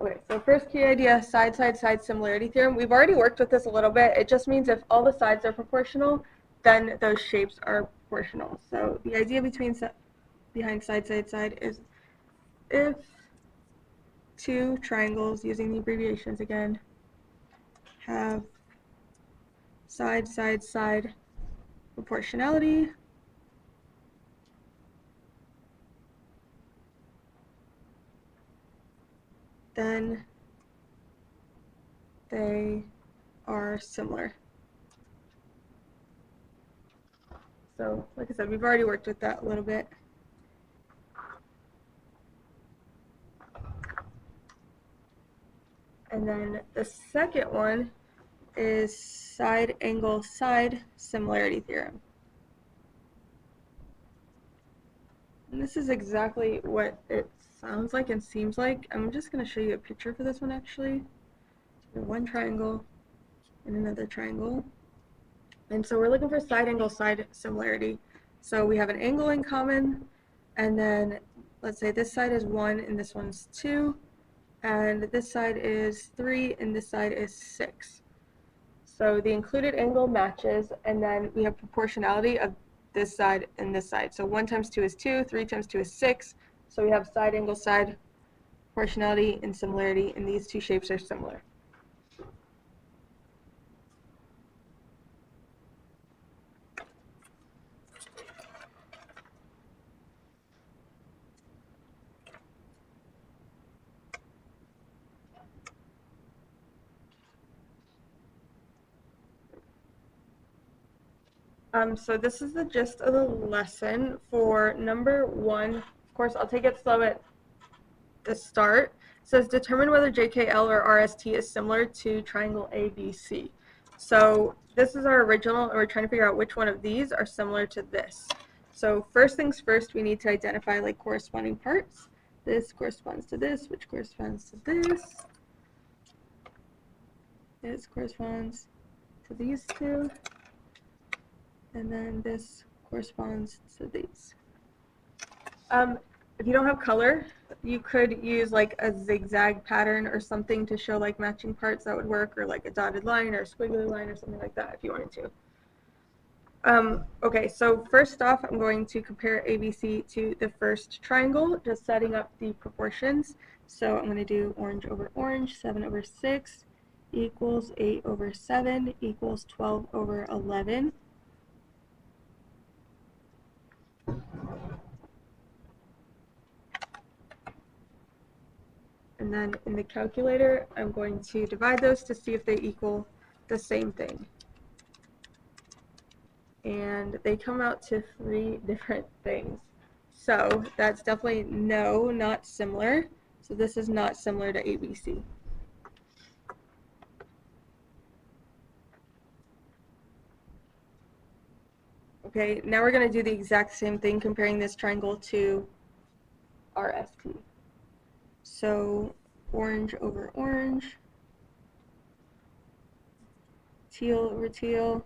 Okay, so first key idea, side, side, side similarity theorem. We've already worked with this a little bit. It just means if all the sides are proportional, then those shapes are proportional. So the idea behind side, side, side is if two triangles, using the abbreviations again, have side, side, side proportionality, then they are similar. So, like I said, we've already worked with that a little bit. And then the second one is side angle side similarity theorem. And this is exactly what it sounds like and seems like. I'm just going to show you a picture for this one actually. One triangle and another triangle. And so we're looking for side angle side similarity. So we have an angle in common, and then let's say this side is 1 and this one's 2, and this side is 3 and this side is 6. So the included angle matches, and then we have proportionality of this side and this side. So 1 times 2 is 2, 3 times 2 is 6. So we have side angle side proportionality and similarity, and these two shapes are similar. So this is the gist of the lesson. For number 1, of course, I'll take it slow at the start. It says determine whether JKL or RST is similar to triangle ABC. So this is our original, and we're trying to figure out which one of these are similar to this. So first things first, we need to identify like corresponding parts. This corresponds to this, which corresponds to this. This corresponds to these two. And then this corresponds to these. If you don't have color, you could use like a zigzag pattern or something to show like matching parts. That would work, or like a dotted line or a squiggly line or something like that if you wanted to. Okay, so first off, I'm going to compare ABC to the first triangle, just setting up the proportions. So I'm going to do orange over orange, 7 over 6 equals 8 over 7 equals 12 over 11. And then in the calculator, I'm going to divide those to see if they equal the same thing. And they come out to 3 different things. So that's definitely no, not similar. So this is not similar to ABC. Okay, now we're going to do the exact same thing comparing this triangle to RST. So orange over orange, teal over teal,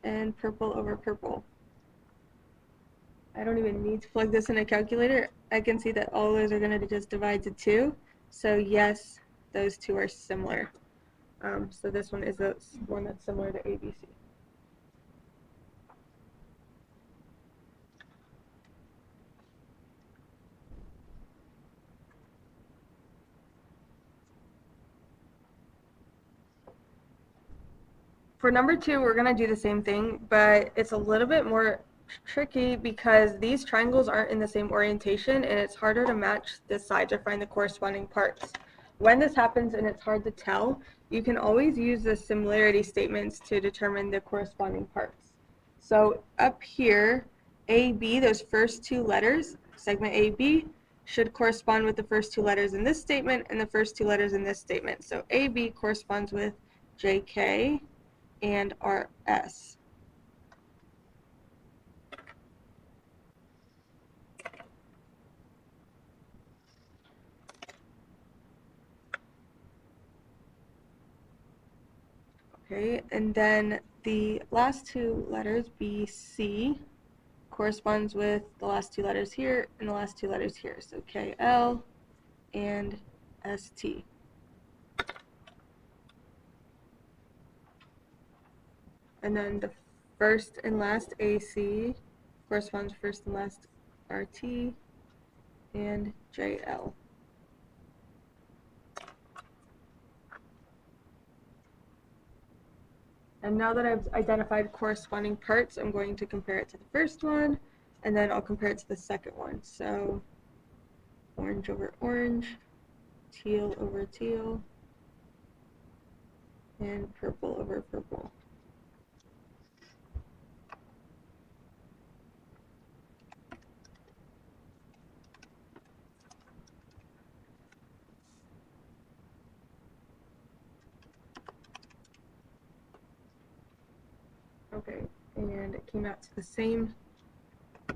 and purple over purple. I don't even need to plug this in a calculator. I can see that all those are going to just divide to 2. So yes, those two are similar. So this one is the one that's similar to ABC. For number 2, we're going to do the same thing, but it's a little bit more tricky because these triangles aren't in the same orientation, and it's harder to match the sides or find the corresponding parts. When this happens and it's hard to tell, you can always use the similarity statements to determine the corresponding parts. So up here, AB, those first 2 letters, segment AB, should correspond with the first 2 letters in this statement and the first 2 letters in this statement. So AB corresponds with JK and RS. Okay, and then the last 2 letters, BC, corresponds with the last 2 letters here and the last 2 letters here. So KL and ST. and then the first and last AC corresponds to first and last RT, and JL. And now that I've identified corresponding parts, I'm going to compare it to the first one, and then I'll compare it to the second one. So orange over orange, teal over teal, and purple over purple. Okay, and it came out to the same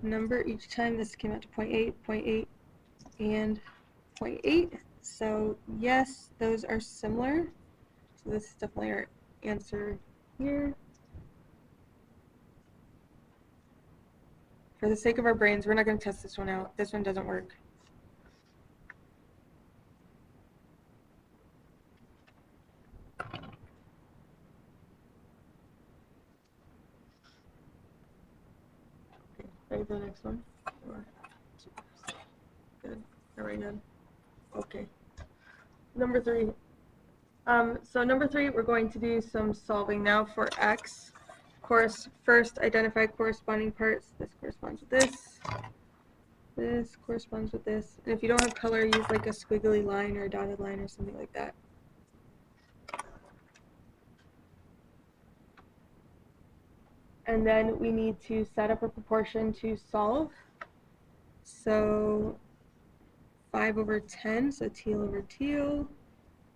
number each time. This came out to 0.8, 0.8, and 0.8. So yes, those are similar. So this is definitely our answer here. For the sake of our brains, we're not going to test this one out. This one doesn't work. Okay, ready for the next one? Good. Very good. Okay. Number 3. So number 3, we're going to do some solving now for x. Of course, first identify corresponding parts. This corresponds with this. This corresponds with this. And if you don't have color, use like a squiggly line or a dotted line or something like that. And then we need to set up a proportion to solve. So 5 over 10, so teal over teal,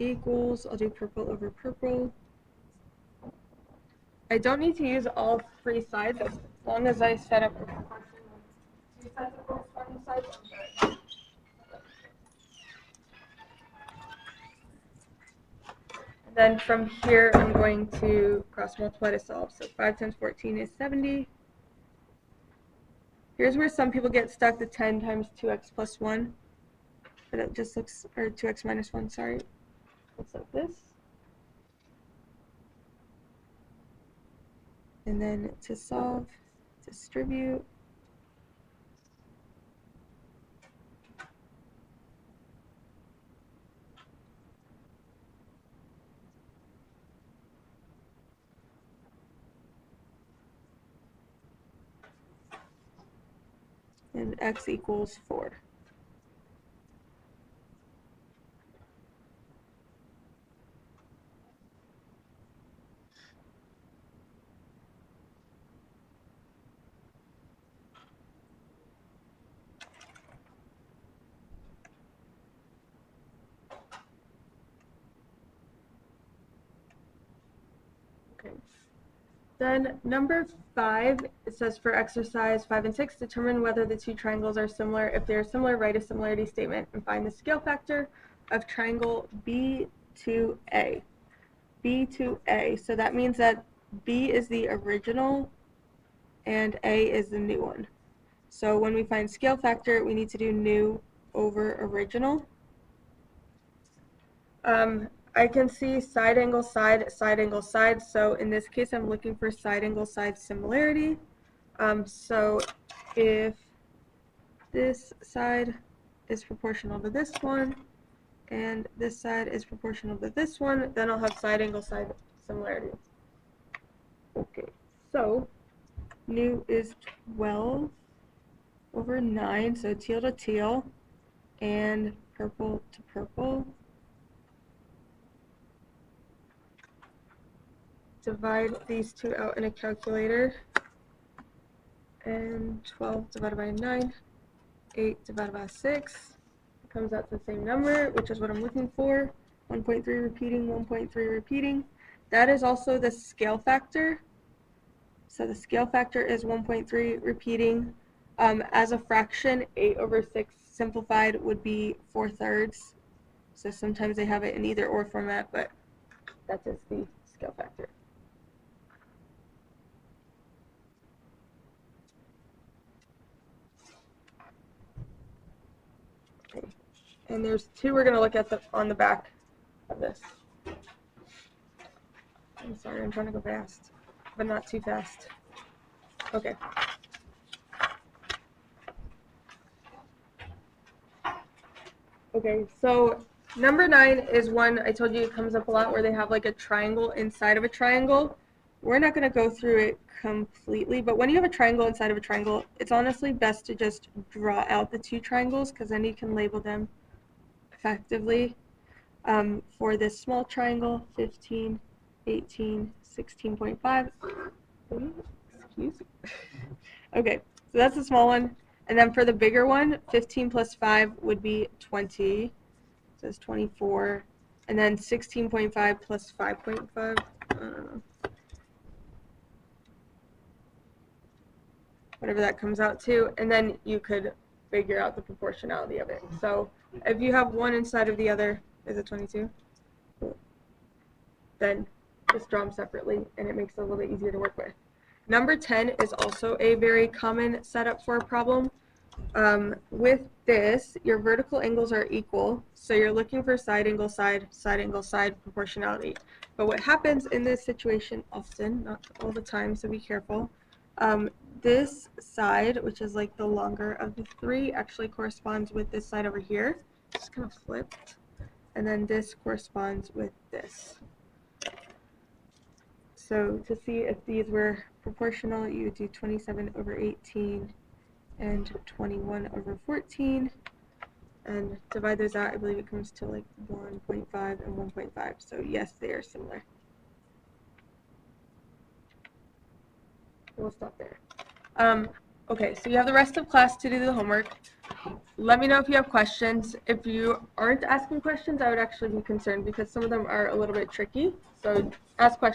equals, I'll do purple over purple. I don't need to use all 3 sides as long as I set up a proportion of 2 sets of corresponding sides. I'm good. And then from here, I'm going to cross multiply to solve. So 5 times 14 is 70. Here's where some people get stuck, the 10 times 2x plus 1. But it just looks, or 2x minus 1, sorry. Looks like this. And then to solve, distribute. And x equals 4. Okay. Then number 5, it says for exercise 5 and 6, determine whether the 2 triangles are similar. If they are similar, write a similarity statement and find the scale factor of triangle B2A. B2A, so that means that B is the original and A is the new one. So when we find scale factor, we need to do new over original. I can see side angle side, side angle side. So in this case, I'm looking for side angle side similarity. So if this side is proportional to this one, and this side is proportional to this one, then I'll have side angle side similarity. Okay, so new is 12 over 9, so teal to teal, and purple to purple. Divide these 2 out in a calculator, and 12 divided by 9, 8 divided by 6, it comes out to the same number, which is what I'm looking for. 1.3 repeating, 1.3 repeating. That is also the scale factor. So the scale factor is 1.3 repeating. As a fraction, 8 over 6 simplified would be 4/3. So sometimes they have it in either or format, but that is the scale factor. Okay. And there's 2 we're going to look at on the back of this. I'm sorry, I'm trying to go fast. but not too fast. Okay. Okay, so number 9 is one I told you it comes up a lot where they have like a triangle inside of a triangle. We're not going to go through it completely, but when you have a triangle inside of a triangle, it's honestly best to just draw out the two triangles because then you can label them effectively. For this small triangle, 15, 18, 16.5. Excuse me. Okay, so that's the small one. And then for the bigger one, 15 plus 5 would be 20. So it's 24. And then 16.5 plus 5.5. I don't know. Whatever that comes out to. And then you could figure out the proportionality of it. So if you have one inside of the other, is it 22? Then just draw them separately, and it makes it a little bit easier to work with. Number 10 is also a very common setup for a problem. With this, your vertical angles are equal, so you're looking for side angle side, side angle side proportionality. But what happens in this situation often, not all the time, so be careful, this side, which is like the longer of the three, actually corresponds with this side over here. Just kind of flipped. And then this corresponds with this. So to see if these were proportional, you would do 27 over 18 and 21 over 14, and divide those out. I believe it comes to like 1.5 and 1.5. So yes, they are similar. We'll stop there. Okay, so you have the rest of class to do the homework. Let me know if you have questions. If you aren't asking questions, I would actually be concerned because some of them are a little bit tricky. So ask questions.